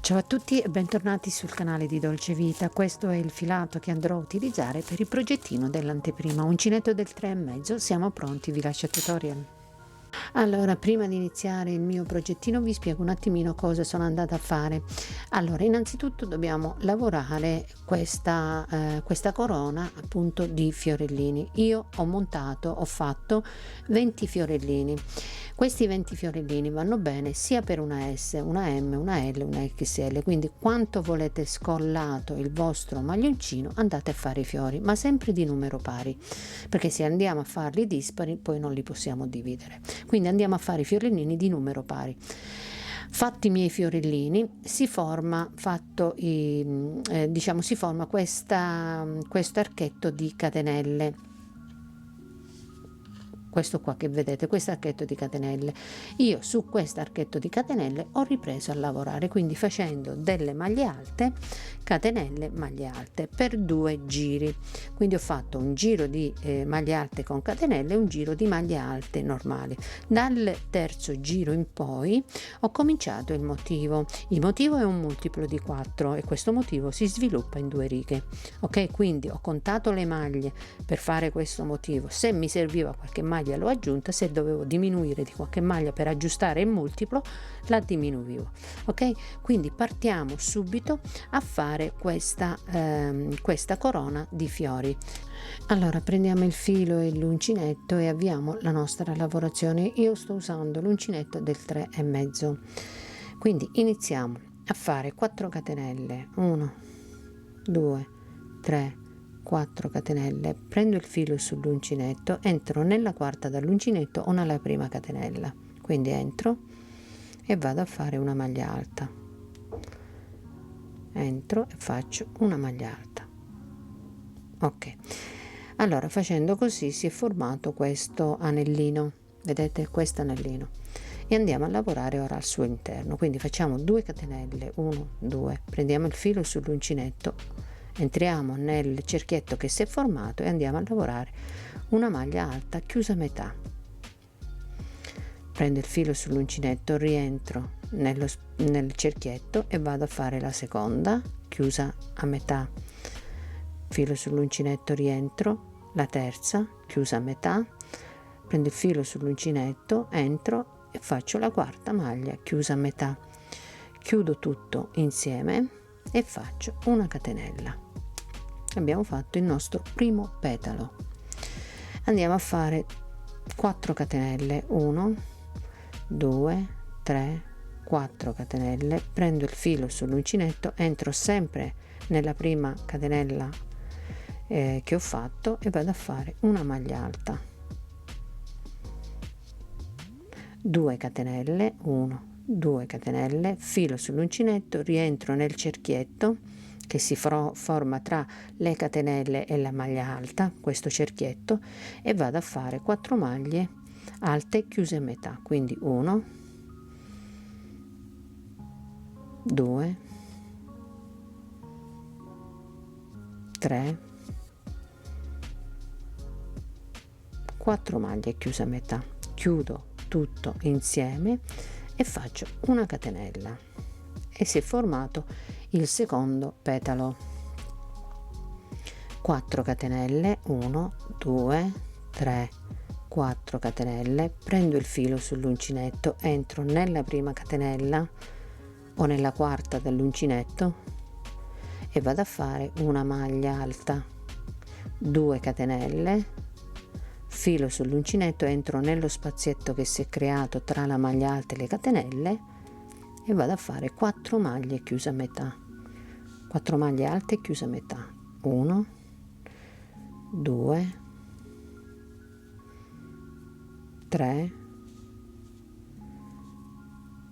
Ciao a tutti e bentornati sul canale di Dolce Vita. Questo è il filato che andrò a utilizzare per il progettino dell'anteprima, uncinetto del 3,5. Siamo pronti, vi lascio il tutorial. Allora, prima di iniziare il mio progettino vi spiego un attimino cosa sono andata a fare. Allora, innanzitutto dobbiamo lavorare questa corona appunto di fiorellini. Io ho fatto 20 fiorellini. Questi 20 fiorellini vanno bene sia per una S, una M, una L, una XL, quindi quanto volete scollato il vostro maglioncino andate a fare i fiori, ma sempre di numero pari, perché se andiamo a farli dispari poi non li possiamo dividere. Quindi andiamo a fare i fiorellini di numero pari. Fatti i miei fiorellini si forma questo archetto di catenelle, questo qua che vedete, questo archetto di catenelle. Io su questo archetto di catenelle ho ripreso a lavorare, quindi facendo delle maglie alte, catenelle, maglie alte per 2 giri. Quindi ho fatto un giro di maglie alte con catenelle e un giro di maglie alte normali. Dal terzo giro in poi ho cominciato il motivo. Il motivo è un multiplo di 4 e questo motivo si sviluppa in 2 righe. Ok, quindi ho contato le maglie per fare questo motivo. Se mi serviva qualche maglia l'ho aggiunta, se dovevo diminuire di qualche maglia per aggiustare il multiplo la diminuivo. Ok, quindi partiamo subito a fare questa corona di fiori. Allora prendiamo il filo e l'uncinetto e avviamo la nostra lavorazione. Io sto usando l'uncinetto del 3,5, quindi iniziamo a fare 4 catenelle, 1 2 3 4 catenelle, prendo il filo sull'uncinetto, entro nella quarta dall'uncinetto o nella prima catenella, quindi entro e vado a fare una maglia alta, entro e faccio una maglia alta. Ok, allora facendo così si è formato questo anellino, vedete questo anellino, e andiamo a lavorare ora al suo interno. Quindi facciamo 2 catenelle, 1 2, prendiamo il filo sull'uncinetto, entriamo nel cerchietto che si è formato e andiamo a lavorare una maglia alta chiusa a metà. Prendo il filo sull'uncinetto, rientro nel cerchietto e vado a fare la seconda chiusa a metà. Filo sull'uncinetto, rientro, la terza chiusa a metà, prendo il filo sull'uncinetto, entro e faccio la quarta maglia chiusa a metà. Chiudo tutto insieme e faccio una catenella. Abbiamo fatto il nostro primo petalo. Andiamo a fare 4 catenelle, 1 2 3 4 catenelle, prendo il filo sull'uncinetto, entro sempre nella prima catenella che ho fatto e vado a fare una maglia alta, 2 catenelle, 1 2 catenelle, filo sull'uncinetto, rientro nel cerchietto che si forma tra le catenelle e la maglia alta, questo cerchietto, e vado a fare 4 maglie alte chiuse a metà, quindi 1 2 3 4 maglie chiuse a metà. Chiudo tutto insieme e faccio una catenella e si è formato il secondo petalo. 4 catenelle, 1 2 3 4 catenelle, prendo il filo sull'uncinetto, entro nella prima catenella o nella quarta dell'uncinetto e vado a fare una maglia alta, 2 catenelle, filo sull'uncinetto, entro nello spazietto che si è creato tra la maglia alta e le catenelle e vado a fare 4 maglie chiuse a metà, 4 maglie alte chiuse a metà, 1, 2, 3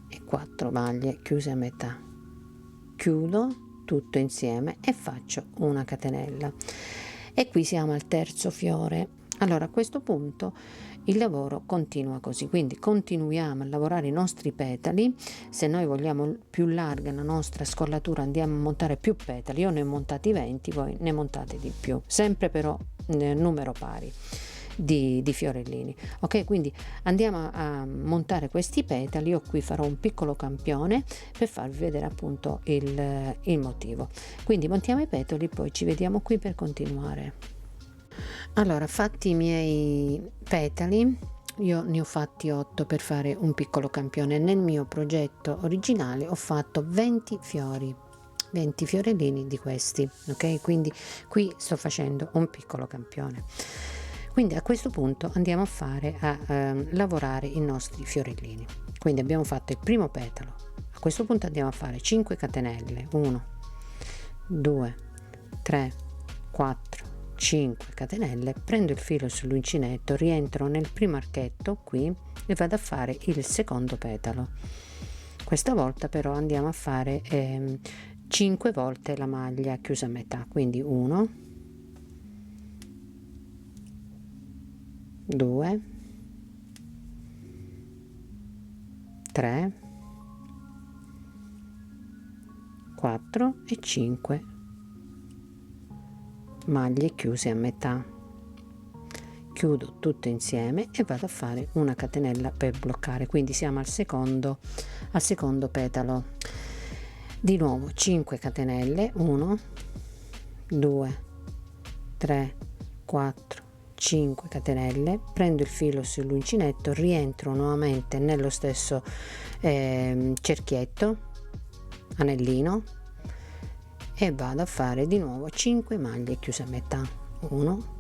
e 4 maglie chiuse a metà. Chiudo tutto insieme e faccio una catenella, e qui siamo al terzo fiore. Allora, a questo punto il lavoro continua così, quindi continuiamo a lavorare i nostri petali. Se noi vogliamo più larga la nostra scollatura, andiamo a montare più petali. Io ne ho montati 20, voi ne montate di più, sempre però nel numero pari di fiorellini. Ok, quindi andiamo a montare questi petali. Io qui farò un piccolo campione per farvi vedere appunto il motivo. Quindi montiamo i petali, poi ci vediamo qui per continuare. Allora, fatti i miei petali, io ne ho fatti 8 per fare un piccolo campione. Nel mio progetto originale ho fatto 20 fiori, 20 fiorellini di questi, ok? Quindi qui sto facendo un piccolo campione. Quindi a questo punto andiamo a lavorare i nostri fiorellini. Quindi abbiamo fatto il primo petalo, a questo punto andiamo a fare 5 catenelle, 1, 2, 3, 4, 5 catenelle, prendo il filo sull'uncinetto, rientro nel primo archetto qui e vado a fare il secondo petalo. Questa volta però andiamo a fare 5 volte la maglia chiusa a metà, quindi 1, 2, 3, 4 e 5 maglie chiuse a metà. Chiudo tutto insieme e vado a fare una catenella per bloccare, quindi siamo al secondo petalo. Di nuovo 5 catenelle, 1, 2, 3, 4, 5 catenelle, prendo il filo sull'uncinetto, rientro nuovamente nello stesso cerchietto, anellino, e vado a fare di nuovo 5 maglie chiuse a metà, 1,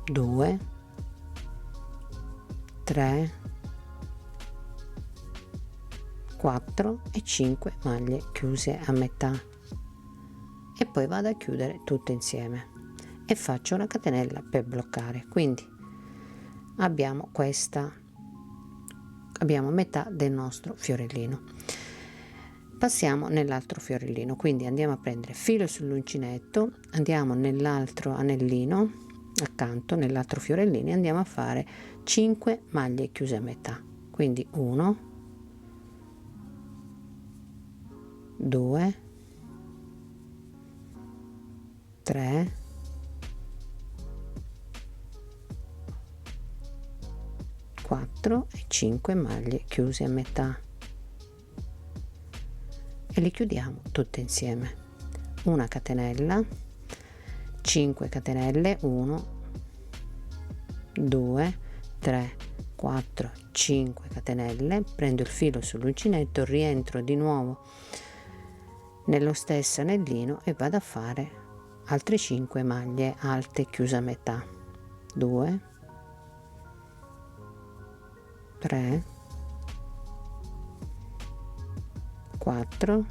2, 3, 4 e 5 maglie chiuse a metà, e poi vado a chiudere tutto insieme e faccio una catenella per bloccare. Quindi abbiamo metà del nostro fiorellino. Passiamo nell'altro fiorellino, quindi andiamo a prendere filo sull'uncinetto, andiamo nell'altro anellino accanto, nell'altro fiorellino, e andiamo a fare 5 maglie chiuse a metà, quindi 1, 2, 3, 4 e 5 maglie chiuse a metà, e li chiudiamo tutte insieme. Una catenella, 5 catenelle, 1, 2, 3, 4, 5 catenelle, prendo il filo sull'uncinetto, rientro di nuovo nello stesso anellino e vado a fare altre 5 maglie alte chiuse a metà, 2, 3, 4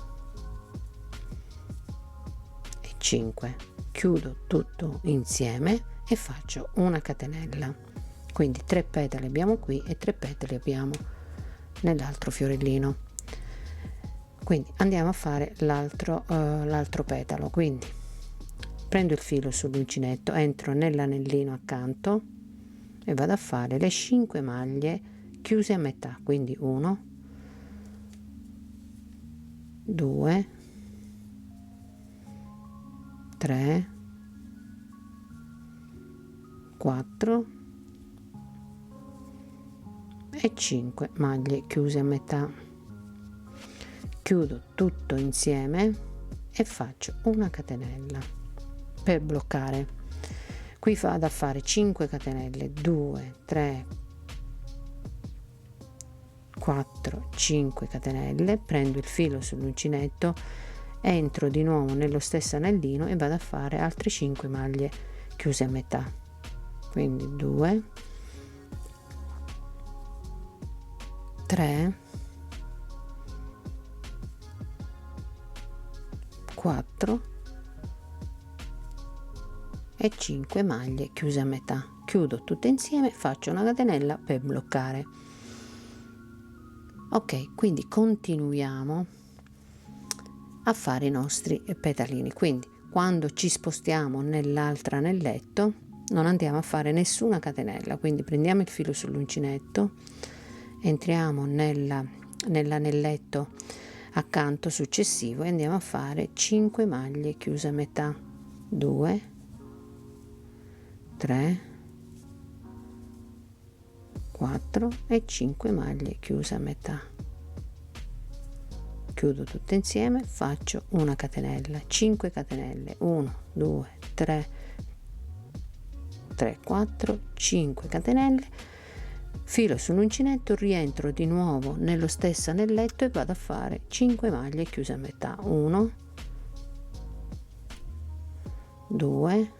e 5. Chiudo tutto insieme e faccio una catenella, quindi 3 petali abbiamo qui e 3 petali abbiamo nell'altro fiorellino. Quindi andiamo a fare l'altro petalo, quindi prendo il filo sull'uncinetto, entro nell'anellino accanto e vado a fare le 5 maglie chiuse a metà, quindi 1, 2, 3, 4 e 5 maglie chiuse a metà. Chiudo tutto insieme e faccio una catenella per bloccare. Qui vado a fare 5 catenelle, 2, 3, 4, 5 catenelle, prendo il filo sull'uncinetto, entro di nuovo nello stesso anellino e vado a fare altre 5 maglie chiuse a metà, quindi 2, 3, 4 e 5 maglie chiuse a metà. Chiudo tutte insieme, faccio una catenella per bloccare. Ok, quindi continuiamo a fare i nostri petalini. Quindi quando ci spostiamo nell'altro anelletto non andiamo a fare nessuna catenella, quindi prendiamo il filo sull'uncinetto, entriamo nell'anelletto accanto successivo e andiamo a fare 5 maglie chiuse a metà. 2, 3, 4 e 5 maglie chiuse a metà. Chiudo tutte insieme, faccio una catenella, 5 catenelle, 1, 2, 3, 4, 5 catenelle, filo sull'uncinetto, rientro di nuovo nello stesso anelletto e vado a fare 5 maglie chiuse a metà. 1, 2,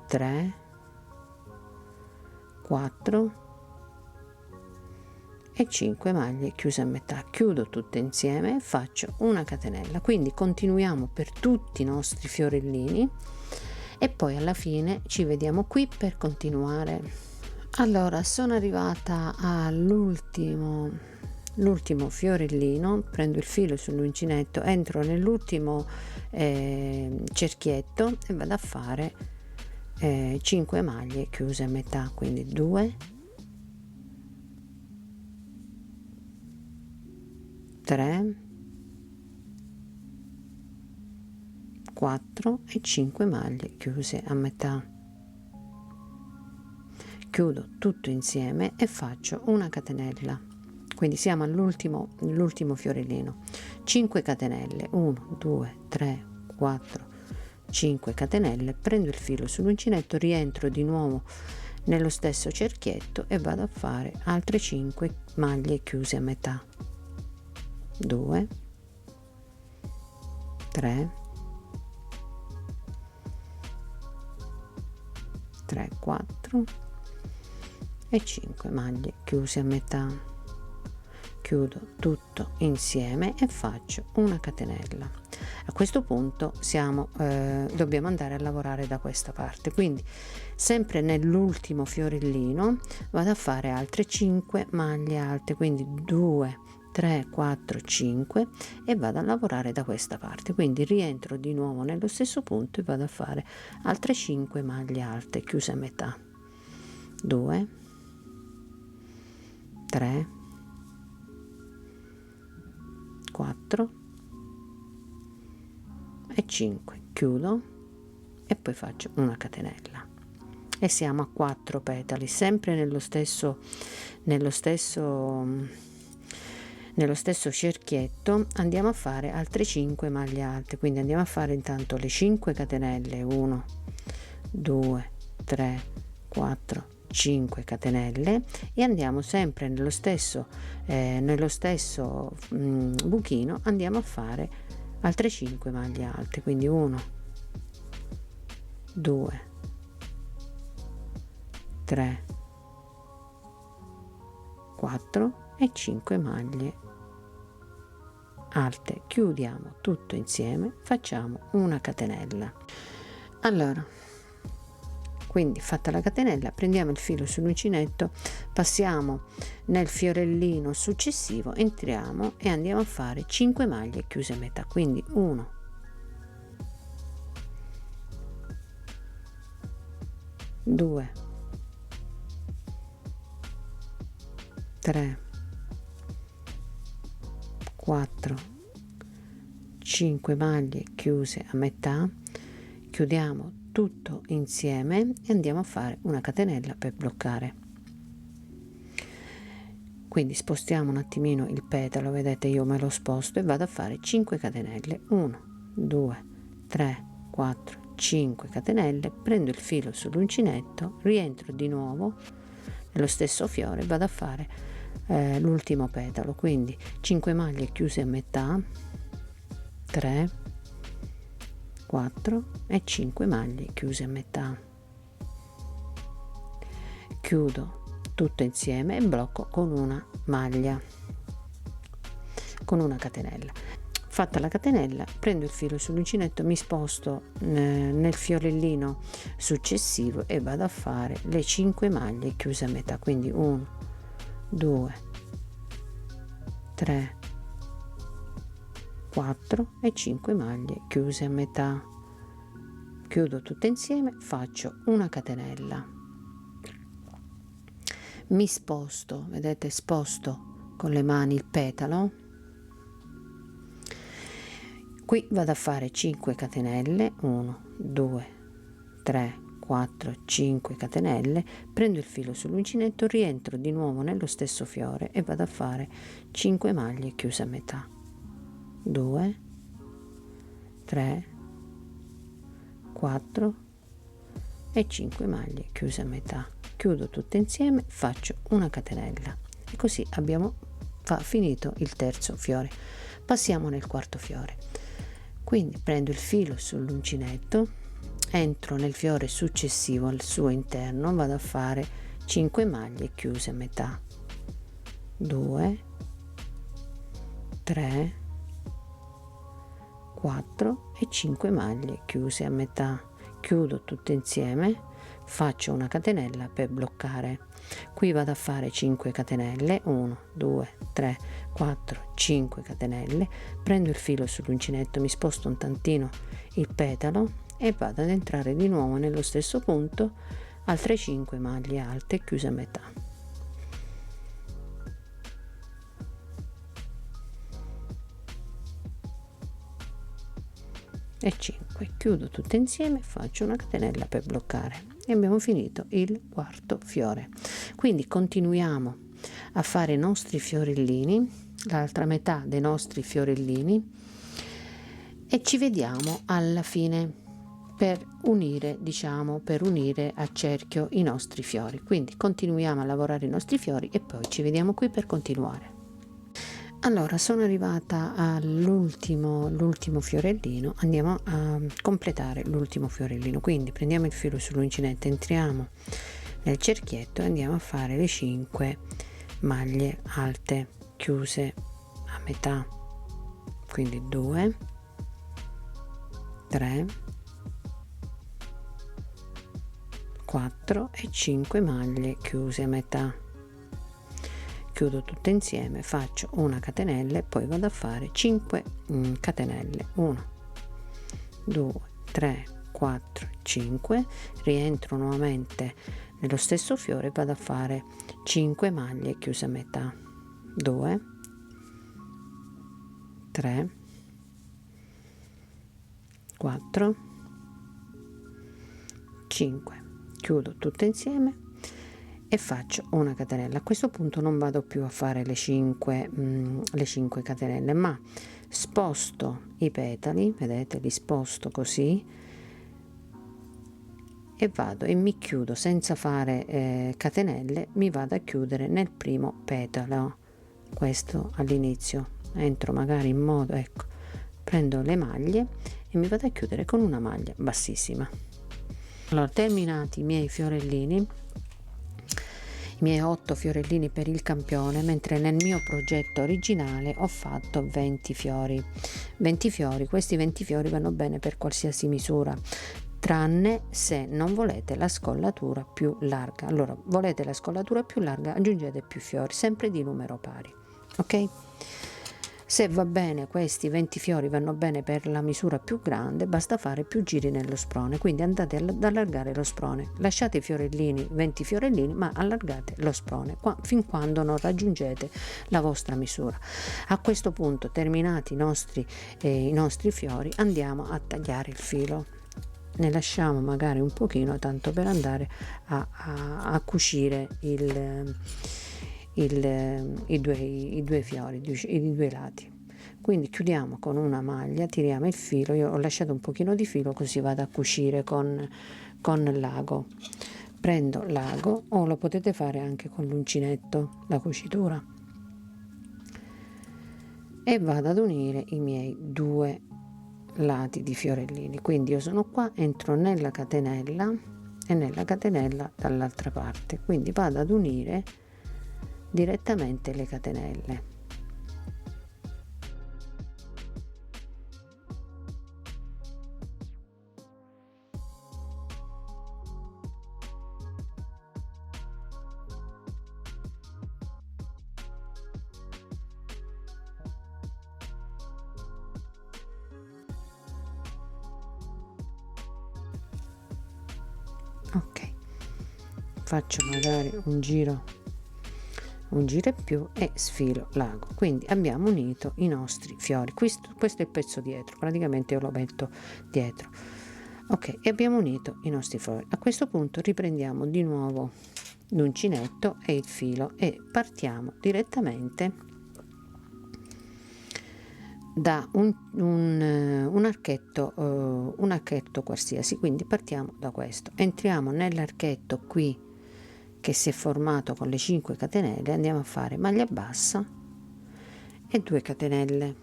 3, 4 e 5 maglie chiuse a metà. Chiudo tutte insieme e faccio una catenella. Quindi continuiamo per tutti i nostri fiorellini e poi alla fine ci vediamo qui per continuare. Allora, sono arrivata all'ultimo fiorellino, prendo il filo sull'uncinetto, entro nell'ultimo cerchietto e vado a fare 5 maglie chiuse a metà, quindi 2, 3, 4 e 5 maglie chiuse a metà. Chiudo tutto insieme e faccio una catenella. Quindi siamo all'ultimo fiorellino. 5 catenelle, 1, 2, 3, 4, 5 catenelle, prendo il filo sull'uncinetto, rientro di nuovo nello stesso cerchietto e vado a fare altre 5 maglie chiuse a metà. 2, 3, 4 e 5 maglie chiuse a metà. Chiudo tutto insieme e faccio una catenella. A questo punto dobbiamo andare a lavorare da questa parte, quindi sempre nell'ultimo fiorellino vado a fare altre 5 maglie alte, quindi 2, 3, 4, 5 e vado a lavorare da questa parte, quindi rientro di nuovo nello stesso punto e vado a fare altre 5 maglie alte chiuse a metà. 2, 3, 4 e 5, chiudo e poi faccio una catenella e siamo a 4 petali, sempre nello stesso cerchietto. Andiamo a fare altre 5 maglie alte, quindi andiamo a fare intanto le 5 catenelle, 1, 2, 3, 4, 5 catenelle e andiamo sempre nello stesso buchino, andiamo a fare altre 5 maglie alte, quindi 1, 2, 3, 4 e 5 maglie alte. Chiudiamo tutto insieme, facciamo una catenella. Allora, quindi fatta la catenella, prendiamo il filo sull'uncinetto, passiamo nel fiorellino successivo, entriamo e andiamo a fare 5 maglie chiuse a metà, quindi 1, 2, 3, 4, 5 maglie chiuse a metà, chiudiamo tutto insieme e andiamo a fare una catenella per bloccare. Quindi spostiamo un attimino il petalo, vedete io me lo sposto e vado a fare 5 catenelle, 1, 2, 3, 4, 5 catenelle, prendo il filo sull'uncinetto, rientro di nuovo nello stesso fiore e vado a fare l'ultimo petalo, quindi 5 maglie chiuse a metà, 3, 4 e 5 maglie chiuse a metà. Chiudo tutto insieme e blocco con una maglia, con una catenella. Fatta la catenella, prendo il filo sull'uncinetto, mi sposto nel fiorellino successivo e vado a fare le 5 maglie chiuse a metà, quindi 1 2 3 4 e 5 maglie chiuse a metà. Chiudo tutte insieme, faccio una catenella, mi sposto, vedete, sposto con le mani il petalo. Qui vado a fare 5 catenelle, 1 2 3 4 5 catenelle, prendo il filo sull'uncinetto, rientro di nuovo nello stesso fiore e vado a fare 5 maglie chiuse a metà, 2 3 4 e 5 maglie chiuse a metà. Chiudo tutte insieme, faccio una catenella e così abbiamo finito il terzo fiore. Passiamo nel quarto fiore. Quindi prendo il filo sull'uncinetto, entro nel fiore successivo al suo interno, vado a fare 5 maglie chiuse a metà, 2 3 4 e 5 maglie chiuse a metà. Chiudo tutte insieme, faccio una catenella per bloccare. Qui vado a fare 5 catenelle, 1 2 3 4 5 catenelle, prendo il filo sull'uncinetto, mi sposto un tantino il petalo e vado ad entrare di nuovo nello stesso punto, altre 5 maglie alte chiuse a metà. E 5, chiudo tutte insieme, faccio una catenella per bloccare e abbiamo finito il quarto fiore. Quindi continuiamo a fare i nostri fiorellini, l'altra metà dei nostri fiorellini, e ci vediamo alla fine per unire, diciamo, per unire a cerchio i nostri fiori. Quindi continuiamo a lavorare i nostri fiori e poi ci vediamo qui per continuare. Allora, sono arrivata all'ultimo fiorellino, andiamo a completare l'ultimo fiorellino, quindi prendiamo il filo sull'uncinetto, entriamo nel cerchietto e andiamo a fare le 5 maglie alte chiuse a metà, quindi 2 3 4 e 5 maglie chiuse a metà. Chiudo tutte insieme, faccio una catenella e poi vado a fare 5 catenelle, 1 2 3 4 5, rientro nuovamente nello stesso fiore, vado a fare 5 maglie chiuse a metà, 2 3 4 5, chiudo tutte insieme e faccio una catenella. A questo punto non vado più a fare le 5 catenelle, ma sposto i petali, vedete, li sposto così e vado e mi chiudo senza fare catenelle, mi vado a chiudere nel primo petalo, questo all'inizio, entro magari in modo, ecco, prendo le maglie e mi vado a chiudere con una maglia bassissima. Allora, terminati i miei fiorellini, i miei 8 fiorellini per il campione, mentre nel mio progetto originale ho fatto 20 fiori. Questi 20 fiori vanno bene per qualsiasi misura, tranne se non volete la scollatura più larga. Allora, volete la scollatura più larga, aggiungete più fiori, sempre di numero pari, ok? Se va bene, questi 20 fiori vanno bene per la misura più grande, basta fare più giri nello sprone, quindi andate ad allargare lo sprone, lasciate i fiorellini, 20 fiorellini, ma allargate lo sprone fin quando non raggiungete la vostra misura. A questo punto, terminati i nostri fiori, andiamo a tagliare il filo. Ne lasciamo magari un pochino, tanto per andare a cucire i due fiori, i due lati. Quindi chiudiamo con una maglia, tiriamo il filo, io ho lasciato un pochino di filo così vado a cucire con l'ago. Prendo l'ago, o lo potete fare anche con l'uncinetto, la cucitura, e vado ad unire i miei due lati di fiorellini. Quindi io sono qua, entro nella catenella, e nella catenella dall'altra parte, quindi vado ad unire direttamente le catenelle. Ok, faccio magari un giro e più e sfilo l'ago, quindi abbiamo unito i nostri fiori. Questo è il pezzo dietro, praticamente io lo metto dietro. Ok, e abbiamo unito i nostri fiori. A questo punto riprendiamo di nuovo l'uncinetto e il filo e partiamo direttamente da un archetto qualsiasi, quindi partiamo da questo, entriamo nell'archetto qui che si è formato con le 5 catenelle, andiamo a fare maglia bassa e 2 catenelle,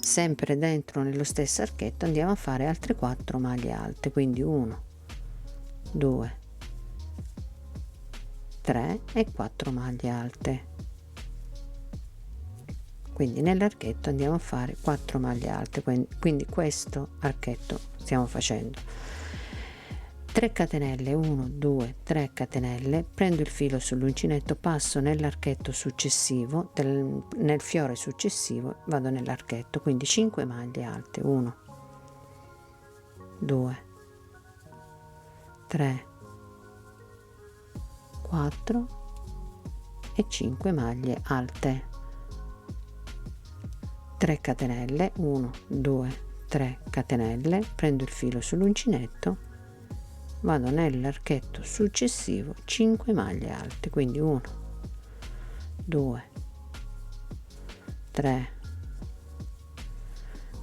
sempre dentro nello stesso archetto andiamo a fare altre 4 maglie alte, quindi 1 2 3 e 4 maglie alte, quindi nell'archetto andiamo a fare 4 maglie alte, quindi questo archetto stiamo facendo 3 catenelle, 1 2 3 catenelle, prendo il filo sull'uncinetto, passo nell'archetto successivo nel fiore successivo, vado nell'archetto, quindi 5 maglie alte, 1 2 3 4 e 5 maglie alte, 3 catenelle, 1 2 3 catenelle, prendo il filo sull'uncinetto, vado nell'archetto successivo, 5 maglie alte, quindi 1 2 3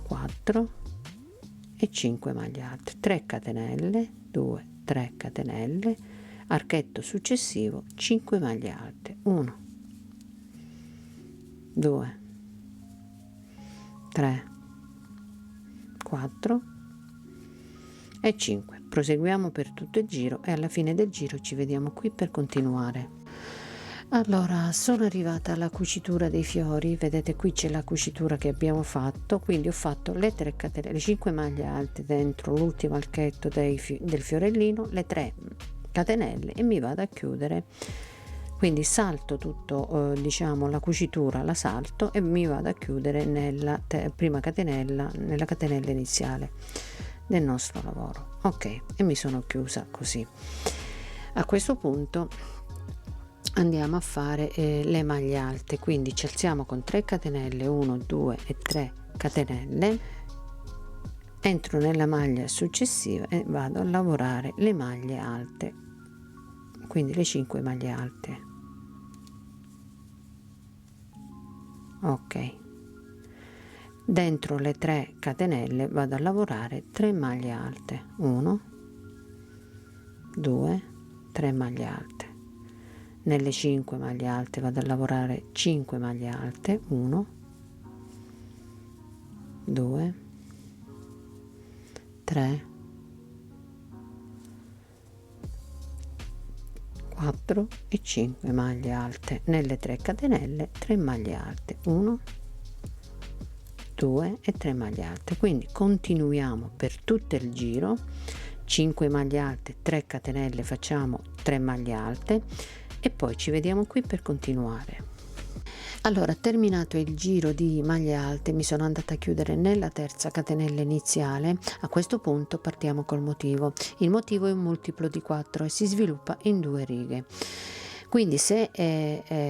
4 e 5 maglie alte, 3 catenelle, 2 3 catenelle, archetto successivo, 5 maglie alte, 1 2 3 4 e 5. Proseguiamo per tutto il giro e alla fine del giro ci vediamo qui per continuare. Allora, sono arrivata alla cucitura dei fiori, vedete qui c'è la cucitura che abbiamo fatto, quindi ho fatto le 3 catenelle, le 5 maglie alte dentro l'ultimo archetto del fiorellino, le 3 catenelle e mi vado a chiudere, quindi salto tutto, diciamo la cucitura la salto e mi vado a chiudere nella prima catenella, nella catenella iniziale del nostro lavoro. Ok, e mi sono chiusa così. A questo punto andiamo a fare le maglie alte, quindi ci alziamo con 3 catenelle, 1 2 e 3 catenelle, entro nella maglia successiva e vado a lavorare le maglie alte, quindi le 5 maglie alte. Ok, dentro le 3 catenelle vado a lavorare 3 maglie alte, 1 2 3 maglie alte, nelle 5 maglie alte vado a lavorare 5 maglie alte, 1 2 3 4 e 5 maglie alte, nelle 3 catenelle 3 maglie alte, 1 2 e 3 maglie alte, quindi continuiamo per tutto il giro, 5 maglie alte, 3 catenelle, facciamo 3 maglie alte e poi ci vediamo qui per continuare. Allora, terminato il giro di maglie alte, mi sono andata a chiudere nella terza catenella iniziale. A questo punto partiamo col motivo. Il motivo è un multiplo di 4 e si sviluppa in 2 righe. Quindi se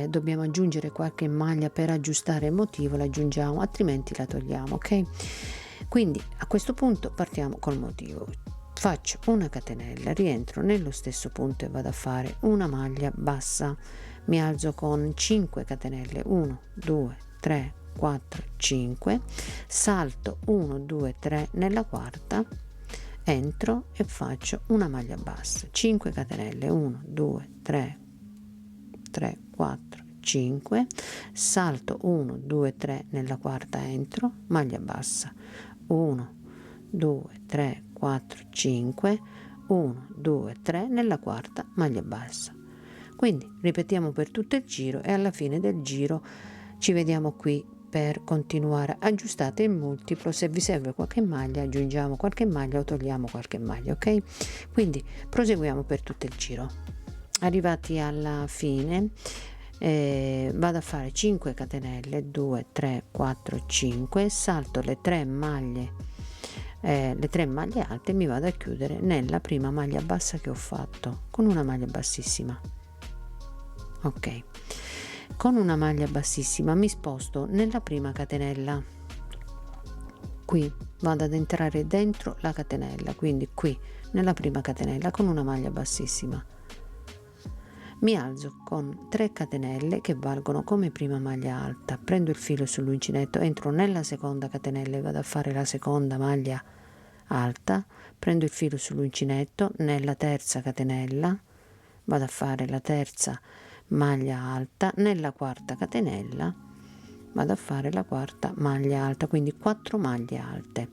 dobbiamo aggiungere qualche maglia per aggiustare il motivo, la aggiungiamo, altrimenti la togliamo, ok? Quindi a questo punto partiamo col motivo. Faccio una catenella, rientro nello stesso punto e vado a fare una maglia bassa, mi alzo con 5 catenelle, 1 2 3 4 5, salto 1 2 3 nella quarta, entro e faccio una maglia bassa, 5 catenelle, 1 2 3 3 4 5, salto 1 2 3 nella quarta, entro, maglia bassa, 1 2 3 4 5, 1 2 3 nella quarta maglia bassa. Quindi ripetiamo per tutto il giro e alla fine del giro ci vediamo qui per continuare. Aggiustate il multiplo, se vi serve qualche maglia aggiungiamo qualche maglia o togliamo qualche maglia, ok? Quindi proseguiamo per tutto il giro. Arrivati alla fine vado a fare 5 catenelle, 2 3 4 5, salto le 3 maglie alte e mi vado a chiudere nella prima maglia bassa che ho fatto con una maglia bassissima. Ok, con una maglia bassissima mi sposto nella prima catenella, qui vado ad entrare dentro la catenella, quindi qui nella prima catenella con una maglia bassissima mi alzo con 3 catenelle che valgono come prima maglia alta, prendo il filo sull'uncinetto, entro nella seconda catenella e vado a fare la seconda maglia alta, prendo il filo sull'uncinetto, nella terza catenella vado a fare la terza maglia alta, nella quarta catenella vado a fare la quarta maglia alta, quindi 4 maglie alte.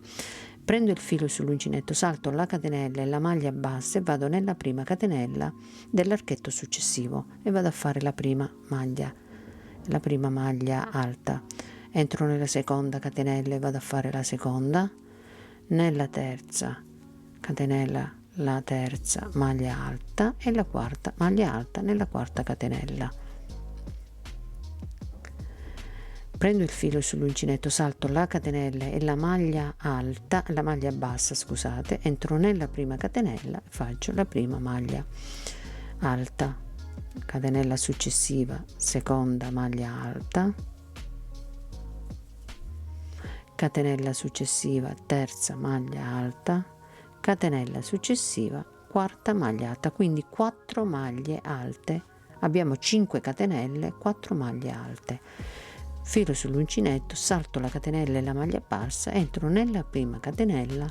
Prendo il filo sull'uncinetto, salto la catenella e la maglia bassa e vado nella prima catenella dell'archetto successivo e vado a fare la prima maglia alta. Entro nella seconda catenella e vado a fare la seconda, nella terza catenella la terza maglia alta e la quarta maglia alta nella quarta catenella. Prendo il filo sull'uncinetto, salto la catenella e la maglia bassa, scusate, entro nella prima catenella e faccio la prima maglia alta, catenella successiva, seconda maglia alta, catenella successiva, terza maglia alta, catenella successiva, quarta maglia alta, quindi 4 maglie alte. Abbiamo 5 catenelle, 4 maglie alte. Filo sull'uncinetto, salto la catenella e la maglia bassa, entro nella prima catenella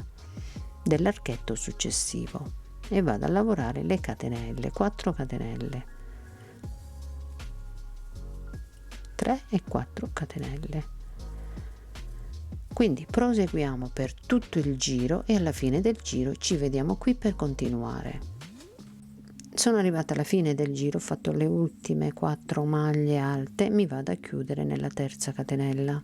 dell'archetto successivo e vado a lavorare le catenelle, 4 catenelle, 3 e 4 catenelle. Quindi proseguiamo per tutto il giro e alla fine del giro ci vediamo qui per continuare. Sono arrivata alla fine del giro, ho fatto le ultime 4 maglie alte, mi vado a chiudere nella terza catenella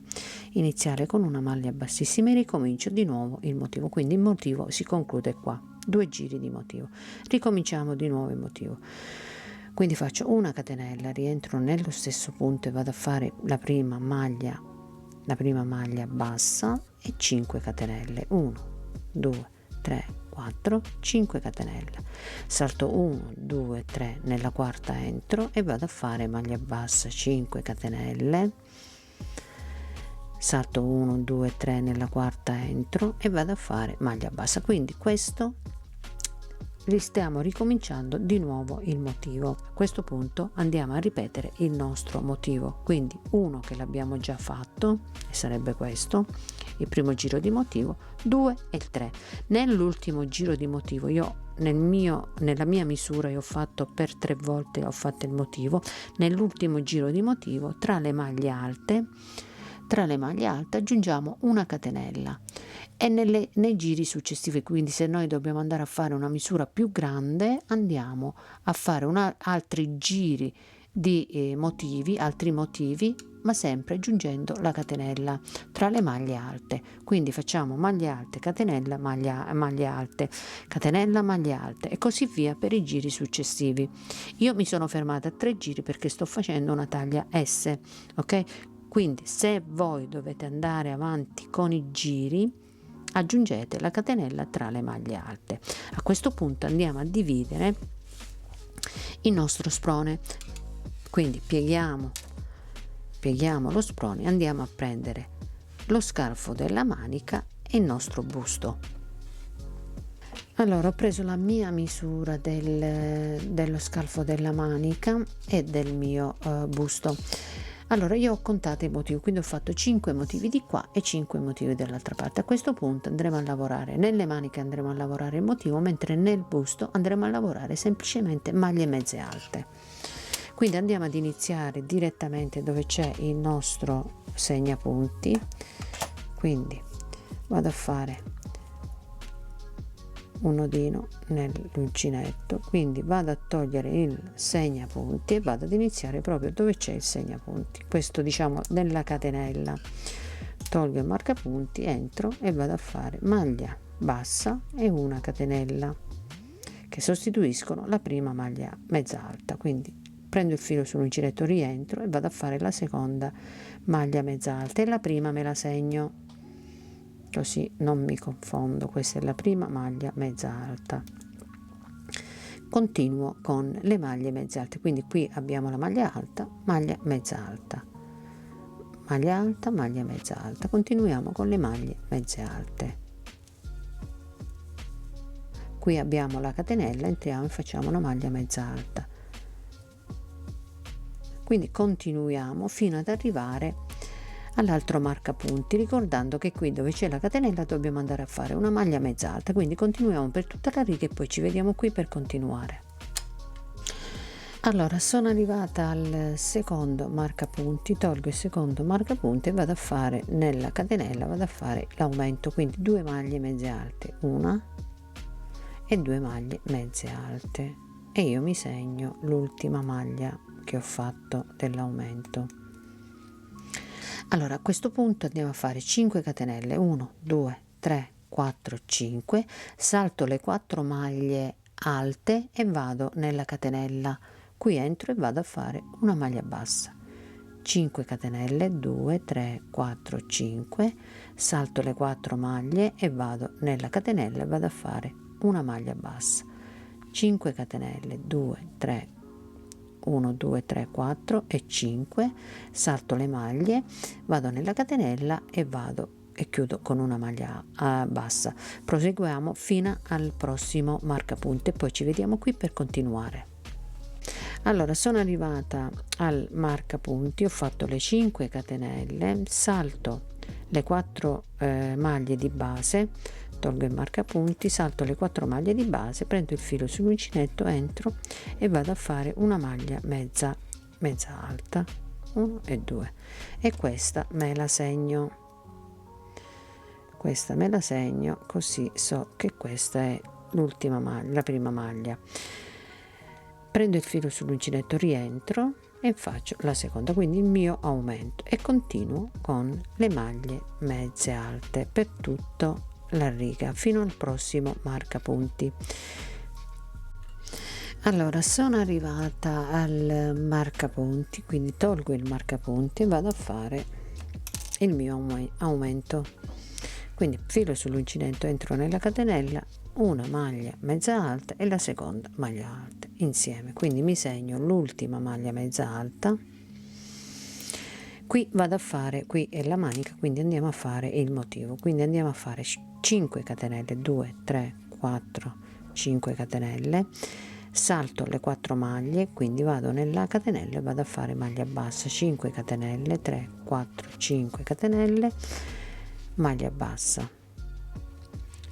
iniziale con una maglia bassissima e ricomincio di nuovo il motivo, quindi il motivo si conclude qua, 2 giri di motivo, ricominciamo di nuovo il motivo, quindi faccio una catenella, rientro nello stesso punto e vado a fare la prima maglia bassa e 5 catenelle, 1 2 3 4 5 catenelle, salto 1 2 3 nella quarta entro e vado a fare maglia bassa, 5 catenelle, salto 1 2 3 nella quarta entro e vado a fare maglia bassa. Quindi questo stiamo ricominciando di nuovo il motivo. A questo punto andiamo a ripetere il nostro motivo, quindi uno che l'abbiamo già fatto e sarebbe questo, il primo giro di motivo, 2 e il 3. Nell'ultimo giro di motivo io nella mia misura io ho fatto per 3 volte, ho fatto il motivo. Nell'ultimo giro di motivo tra le maglie alte aggiungiamo una catenella e nei giri successivi, quindi se noi dobbiamo andare a fare una misura più grande andiamo a fare altri giri di altri motivi, ma sempre aggiungendo la catenella tra le maglie alte. Quindi facciamo maglie alte, catenella, maglie alte, catenella, maglie alte e così via per i giri successivi. Io mi sono fermata a 3 giri perché sto facendo una taglia S, ok? Quindi se voi dovete andare avanti con i giri aggiungete la catenella tra le maglie alte. A questo punto andiamo a dividere il nostro sprone, quindi pieghiamo lo sprone, andiamo a prendere lo scalfo della manica e il nostro busto. Allora ho preso la mia misura dello scalfo della manica e del mio busto. Allora io ho contato i motivi, quindi ho fatto 5 motivi di qua e 5 motivi dall'altra parte. A questo punto andremo a lavorare nelle maniche, andremo a lavorare il motivo, mentre nel busto andremo a lavorare semplicemente maglie mezze alte. Quindi andiamo ad iniziare direttamente dove c'è il nostro segnapunti, quindi vado a fare un nodino nell'uncinetto, quindi vado a togliere il segnapunti e vado ad iniziare proprio dove c'è il segnapunti, questo diciamo nella catenella. Tolgo il marcapunti, entro e vado a fare maglia bassa e una catenella che sostituiscono la prima maglia mezza alta. Quindi prendo il filo sull'uncinetto, rientro e vado a fare la seconda maglia mezza alta e la prima me la segno, così non mi confondo. Questa è la prima maglia mezza alta. Continuo con le maglie mezze alte, quindi qui abbiamo la maglia alta, maglia mezza alta, maglia alta, maglia mezza alta. Continuiamo con le maglie mezze alte. Qui abbiamo la catenella, entriamo e facciamo una maglia mezza alta. Quindi continuiamo fino ad arrivare all'altro marcapunti, ricordando che qui dove c'è la catenella dobbiamo andare a fare una maglia mezza alta. Quindi continuiamo per tutta la riga e poi ci vediamo qui per continuare. Allora, sono arrivata al secondo marcapunti, tolgo il secondo marcapunti e vado a fare nella catenella, vado a fare l'aumento, quindi 2 maglie mezze alte, una e 2 maglie mezze alte, e io mi segno l'ultima maglia che ho fatto dell'aumento. Allora, a questo punto andiamo a fare 5 catenelle, 1 2 3 4 5, salto le 4 maglie alte e vado nella catenella. Qui entro e vado a fare una maglia bassa, 5 catenelle, 2 3 4 5, salto le 4 maglie e vado nella catenella e vado a fare una maglia bassa, 5 catenelle, 2 3 1 2 3 4 e 5, salto le maglie, vado nella catenella e vado e chiudo con una maglia bassa. Proseguiamo fino al prossimo marcapunti e poi ci vediamo qui per continuare. Allora, sono arrivata al marcapunti, ho fatto le 5 catenelle, salto le 4 maglie di base, tolgo il marcapunti, salto le 4 maglie di base, prendo il filo sull'uncinetto, entro e vado a fare una maglia mezza alta, 1 e 2, e questa me la segno, così so che questa è l'ultima maglia, la prima maglia. Prendo il filo sull'uncinetto, rientro e faccio la seconda, quindi il mio aumento, e continuo con le maglie mezze alte per tutta la riga fino al prossimo marcapunti. Allora, sono arrivata al marcapunti, quindi tolgo il marcapunti e vado a fare il mio aumento. Quindi filo sull'uncinetto, entro nella catenella, una maglia mezza alta e la seconda maglia alta insieme, quindi mi segno l'ultima maglia mezza alta. Qui vado a fare, qui è la manica, quindi andiamo a fare il motivo, quindi andiamo a fare 5 catenelle, 2 3 4 5 catenelle, salto le 4 maglie, quindi vado nella catenella e vado a fare maglia bassa, 5 catenelle, 3 4 5 catenelle, maglia bassa,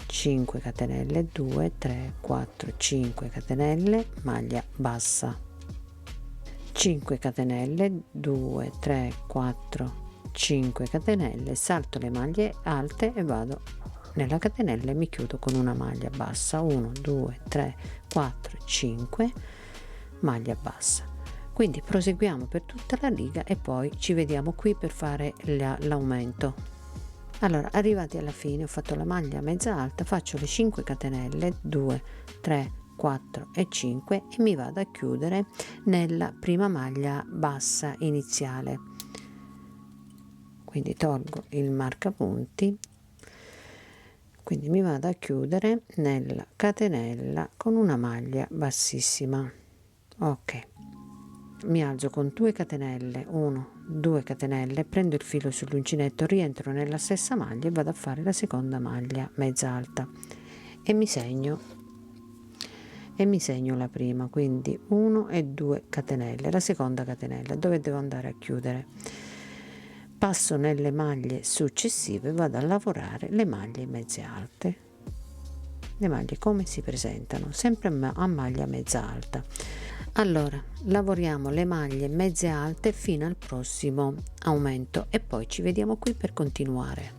5 catenelle, 2 3 4 5 catenelle, maglia bassa, 5 catenelle, 2 3 4 5 catenelle, salto le maglie alte e vado nella catenella e mi chiudo con una maglia bassa, 1 2 3 4 5, maglia bassa. Quindi proseguiamo per tutta la riga e poi ci vediamo qui per fare l'aumento. Allora, arrivati alla fine, ho fatto la maglia mezza alta, faccio le 5 catenelle, 2 3 4 e 5 e mi vado a chiudere nella prima maglia bassa iniziale. Quindi tolgo il marcapunti, quindi mi vado a chiudere nella catenella con una maglia bassissima. Ok, mi alzo con 2 catenelle, 1 2 catenelle, prendo il filo sull'uncinetto, rientro nella stessa maglia e vado a fare la seconda maglia mezza alta e mi segno la prima, quindi 1 e 2 catenelle, la seconda catenella dove devo andare a chiudere. Passo nelle maglie successive, vado a lavorare le maglie mezze alte, le maglie come si presentano, sempre a maglia mezza alta. Allora, lavoriamo le maglie mezze alte fino al prossimo aumento e poi ci vediamo qui per continuare.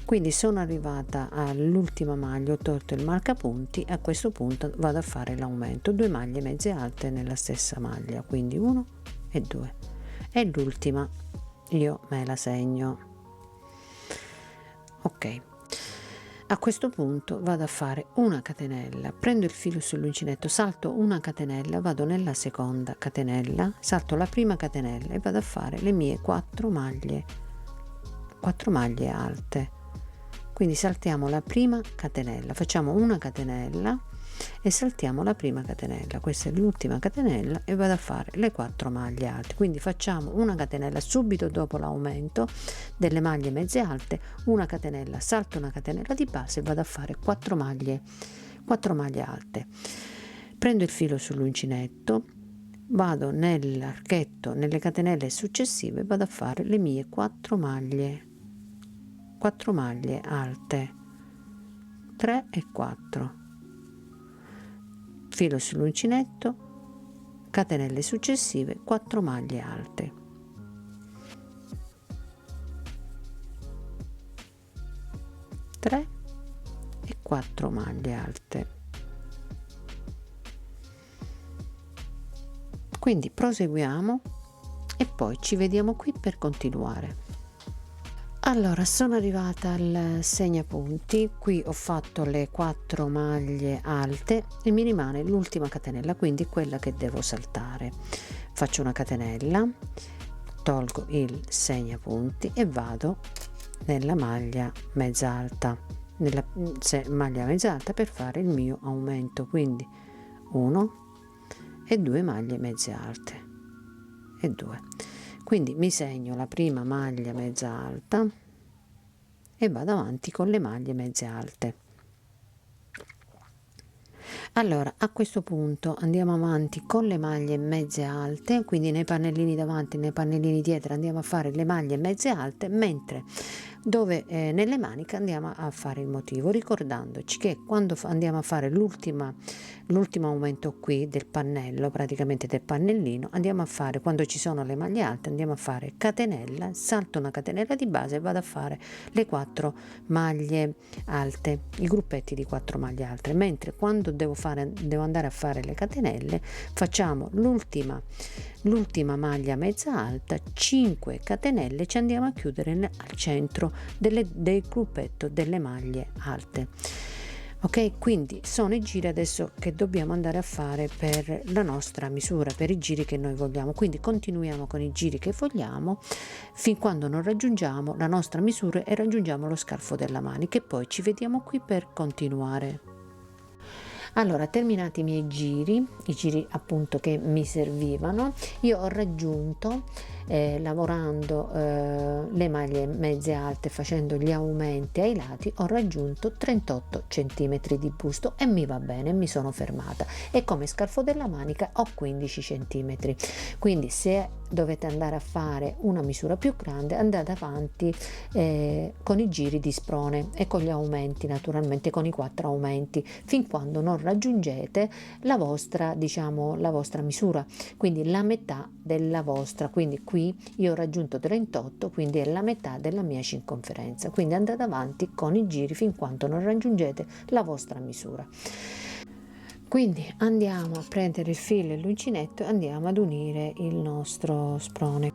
Quindi sono arrivata all'ultima maglia, ho tolto il marcapunti, a questo punto vado a fare l'aumento, 2 maglie mezze alte nella stessa maglia, quindi 1 e 2, e l'ultima io me la segno. Ok, a questo punto vado a fare una catenella, prendo il filo sull'uncinetto, salto una catenella, vado nella seconda catenella, salto la prima catenella e vado a fare le mie 4 maglie alte. Quindi saltiamo la prima catenella, facciamo una catenella e saltiamo la prima catenella, questa è l'ultima catenella, e vado a fare le 4 maglie alte. Quindi facciamo una catenella subito dopo l'aumento delle maglie mezze alte, una catenella, salto una catenella di base e vado a fare 4 maglie alte. Prendo il filo sull'uncinetto, vado nell'archetto, nelle catenelle successive, vado a fare le mie 4 maglie alte, 3 e 4, filo sull'uncinetto, catenelle successive, 4 maglie alte, tre e 4 maglie alte. Quindi proseguiamo e poi ci vediamo qui per continuare. Allora, sono arrivata al segnapunti, qui ho fatto le 4 maglie alte e mi rimane l'ultima catenella, quindi quella che devo saltare. Faccio una catenella, tolgo il segnapunti e vado nella maglia mezza alta, per fare il mio aumento, quindi 1 e 2 maglie mezze alte e 2. Quindi mi segno la prima maglia mezza alta e vado avanti con le maglie mezze alte. Allora, a questo punto andiamo avanti con le maglie mezze alte, quindi nei pannellini davanti e nei pannellini dietro andiamo a fare le maglie mezze alte, mentre dove nelle maniche andiamo a fare il motivo, ricordandoci che quando andiamo a fare l'ultimo aumento qui del pannello, praticamente del pannellino, andiamo a fare, quando ci sono le maglie alte, andiamo a fare catenella, salto una catenella di base e vado a fare le 4 maglie alte, i gruppetti di 4 maglie alte, mentre quando devo andare a fare le catenelle facciamo l'ultima maglia mezza alta, 5 catenelle, ci andiamo a chiudere al centro del gruppetto delle maglie alte. Ok, quindi sono i giri adesso che dobbiamo andare a fare per la nostra misura, per i giri che noi vogliamo. Quindi continuiamo con i giri che vogliamo fin quando non raggiungiamo la nostra misura e raggiungiamo lo scalfo della manica, e poi ci vediamo qui per continuare. Allora, terminati i miei giri, i giri appunto che mi servivano, io ho raggiunto, lavorando le maglie mezze alte, facendo gli aumenti ai lati, ho raggiunto 38 cm di busto e mi va bene, mi sono fermata, e come scalfo della manica ho 15 cm. Quindi se dovete andare a fare una misura più grande, andate avanti con i giri di sprone e con gli aumenti, naturalmente con i 4 aumenti, fin quando non raggiungete la vostra, diciamo, la vostra misura, quindi la metà della vostra. Quindi qui io ho raggiunto 38, quindi è la metà della mia circonferenza, quindi andate avanti con i giri fin quando non raggiungete la vostra misura. Quindi andiamo a prendere il filo e l'uncinetto e andiamo ad unire il nostro sprone.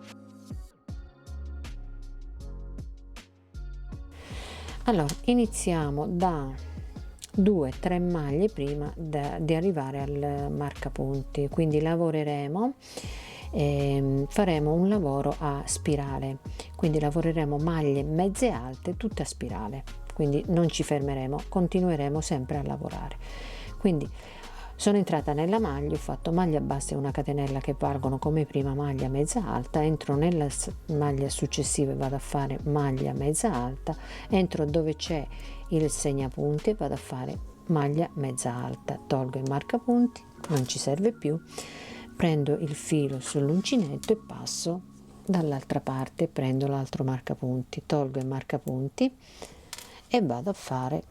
Allora, iniziamo da 2-3 maglie prima di arrivare al marcapunti, quindi lavoreremo, faremo un lavoro a spirale, quindi lavoreremo maglie mezze alte tutte a spirale, quindi non ci fermeremo, continueremo sempre a lavorare. Quindi sono entrata nella maglia, ho fatto maglia bassa e una catenella che valgono come prima maglia mezza alta, entro nella maglia successiva e vado a fare maglia mezza alta, entro dove c'è il segnapunti e vado a fare maglia mezza alta, tolgo il marcapunti, non ci serve più, prendo il filo sull'uncinetto e passo dall'altra parte, prendo l'altro marcapunti, tolgo il marcapunti e vado a fare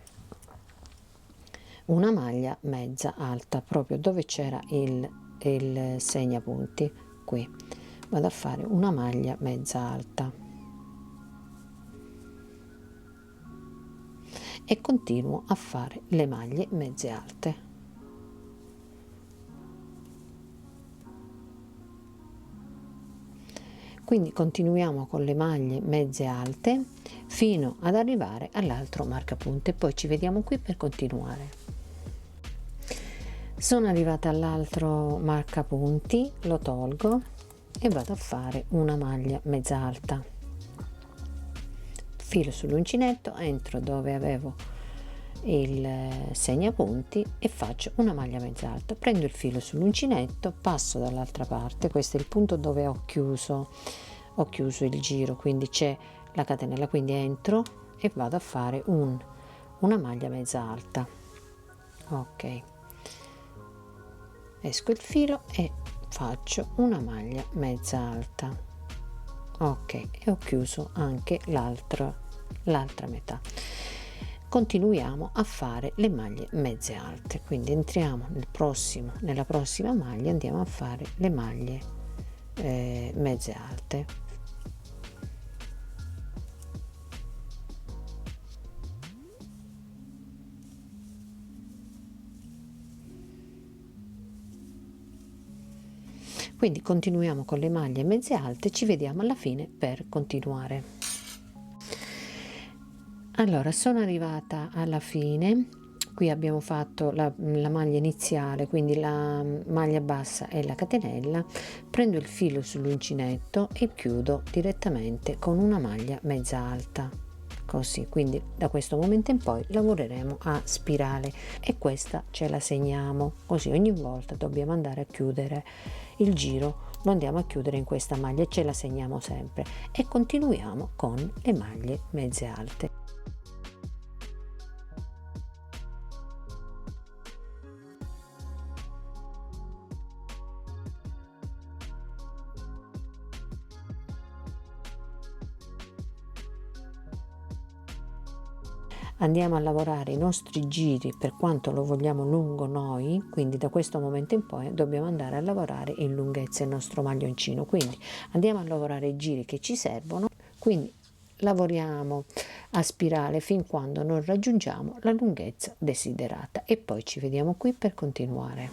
una maglia mezza alta proprio dove c'era il segnapunti. Qui vado a fare una maglia mezza alta, e continuo a fare le maglie mezze alte. Quindi continuiamo con le maglie mezze alte fino ad arrivare all'altro marcapunte, poi ci vediamo qui per continuare. Sono arrivata all'altro marcapunti, lo tolgo e vado a fare una maglia mezza alta. Filo sull'uncinetto, entro dove avevo il segnapunti e faccio una maglia mezza alta. Prendo il filo sull'uncinetto, passo dall'altra parte, questo è il punto dove ho chiuso il giro, quindi c'è la catenella, quindi entro e vado a fare una maglia mezza alta. Ok, esco il filo e faccio una maglia mezza alta. Ok, e ho chiuso anche l'altra metà. Continuiamo a fare le maglie mezze alte, quindi entriamo nella prossima maglia, andiamo a fare le maglie mezze alte. Quindi continuiamo con le maglie mezze alte, ci vediamo alla fine per continuare. Allora, sono arrivata alla fine, qui abbiamo fatto la maglia iniziale, quindi la maglia bassa e la catenella, prendo il filo sull'uncinetto e chiudo direttamente con una maglia mezza alta, così. Quindi da questo momento in poi lavoreremo a spirale e questa ce la segniamo, così ogni volta dobbiamo andare a chiudere il giro, lo andiamo a chiudere in questa maglia e ce la segniamo sempre e continuiamo con le maglie mezze alte. Andiamo a lavorare i nostri giri per quanto lo vogliamo lungo noi, quindi da questo momento in poi dobbiamo andare a lavorare in lunghezza il nostro maglioncino, quindi andiamo a lavorare i giri che ci servono, quindi lavoriamo a spirale fin quando non raggiungiamo la lunghezza desiderata e poi ci vediamo qui per continuare.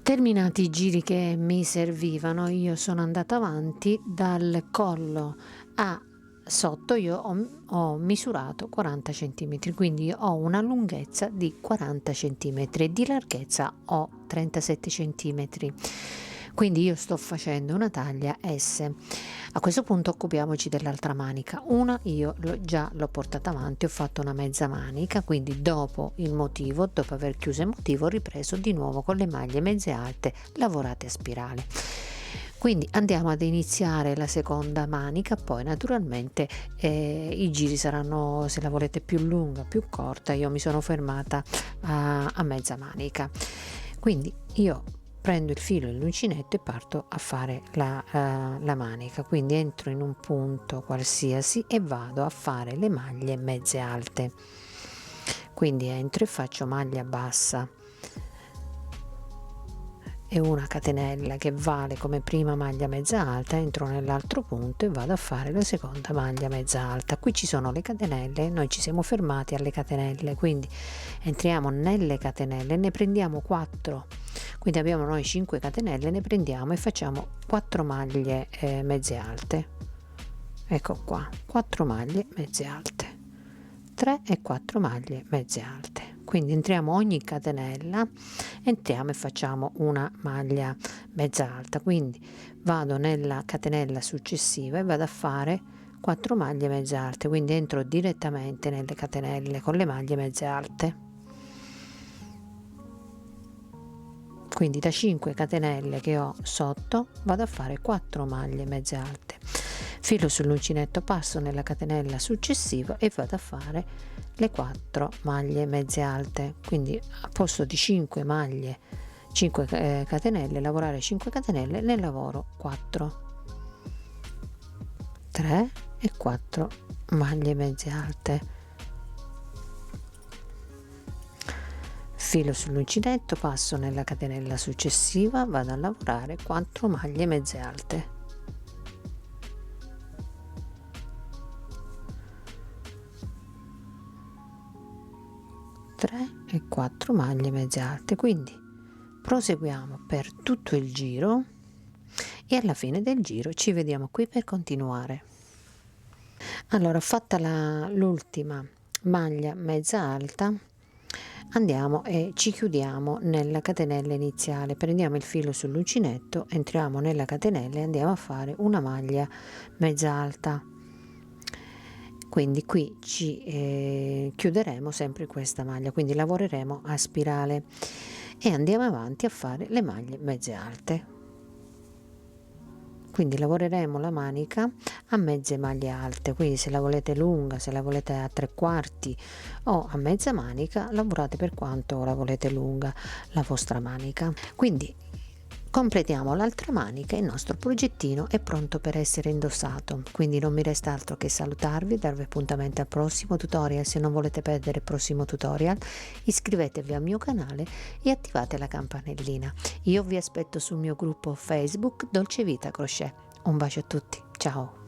Terminati i giri che mi servivano, io sono andata avanti dal collo a sotto, io ho misurato 40 cm, quindi ho una lunghezza di 40 cm e di larghezza ho 37 cm, quindi io sto facendo una taglia S. A questo punto occupiamoci dell'altra manica. Una io già l'ho portata avanti, ho fatto una mezza manica, quindi dopo aver chiuso il motivo ho ripreso di nuovo con le maglie mezze alte lavorate a spirale. Quindi andiamo ad iniziare la seconda manica, poi naturalmente i giri saranno, se la volete più lunga, più corta, io mi sono fermata a mezza manica. Quindi io prendo il filo e l'uncinetto e parto a fare la manica, quindi entro in un punto qualsiasi e vado a fare le maglie mezze alte, quindi entro e faccio maglia bassa e una catenella che vale come prima maglia mezza alta, entro nell'altro punto e vado a fare la seconda maglia mezza alta. Qui ci sono le catenelle, noi ci siamo fermati alle catenelle, quindi entriamo nelle catenelle, ne prendiamo 4, quindi abbiamo noi 5 catenelle, ne prendiamo e facciamo 4 maglie mezze alte. Ecco qua, 4 maglie mezze alte, 3 e 4 maglie mezze alte. Quindi entriamo ogni catenella, entriamo e facciamo una maglia mezza alta, quindi vado nella catenella successiva e vado a fare 4 maglie mezze alte, quindi entro direttamente nelle catenelle con le maglie mezze alte, quindi da 5 catenelle che ho sotto vado a fare 4 maglie mezze alte, filo sull'uncinetto, passo nella catenella successiva e vado a fare le 4 maglie mezze alte, quindi a posto di 5 maglie 5 catenelle lavorare 5 catenelle, ne lavoro 4, 3 e 4 maglie mezze alte, filo sull'uncinetto, passo nella catenella successiva, vado a lavorare 4 maglie mezze alte, 3 e 4 maglie mezze alte. Quindi proseguiamo per tutto il giro e alla fine del giro ci vediamo qui per continuare. Allora, fatta l'ultima maglia mezza alta, andiamo e ci chiudiamo nella catenella iniziale, prendiamo il filo sull'uncinetto, entriamo nella catenella e andiamo a fare una maglia mezza alta. Quindi qui ci chiuderemo sempre questa maglia, quindi lavoreremo a spirale e andiamo avanti a fare le maglie mezze alte. Quindi lavoreremo la manica a mezze maglie alte, quindi se la volete lunga, se la volete a 3/4 o a mezza manica, lavorate per quanto la volete lunga la vostra manica. Quindi completiamo l'altra manica e il nostro progettino è pronto per essere indossato. Quindi non mi resta altro che salutarvi, darvi appuntamento al prossimo tutorial. Se non volete perdere il prossimo tutorial, iscrivetevi al mio canale e attivate la campanellina. Io vi aspetto sul mio gruppo Facebook Dolce Vita Crochet. Un bacio a tutti, ciao!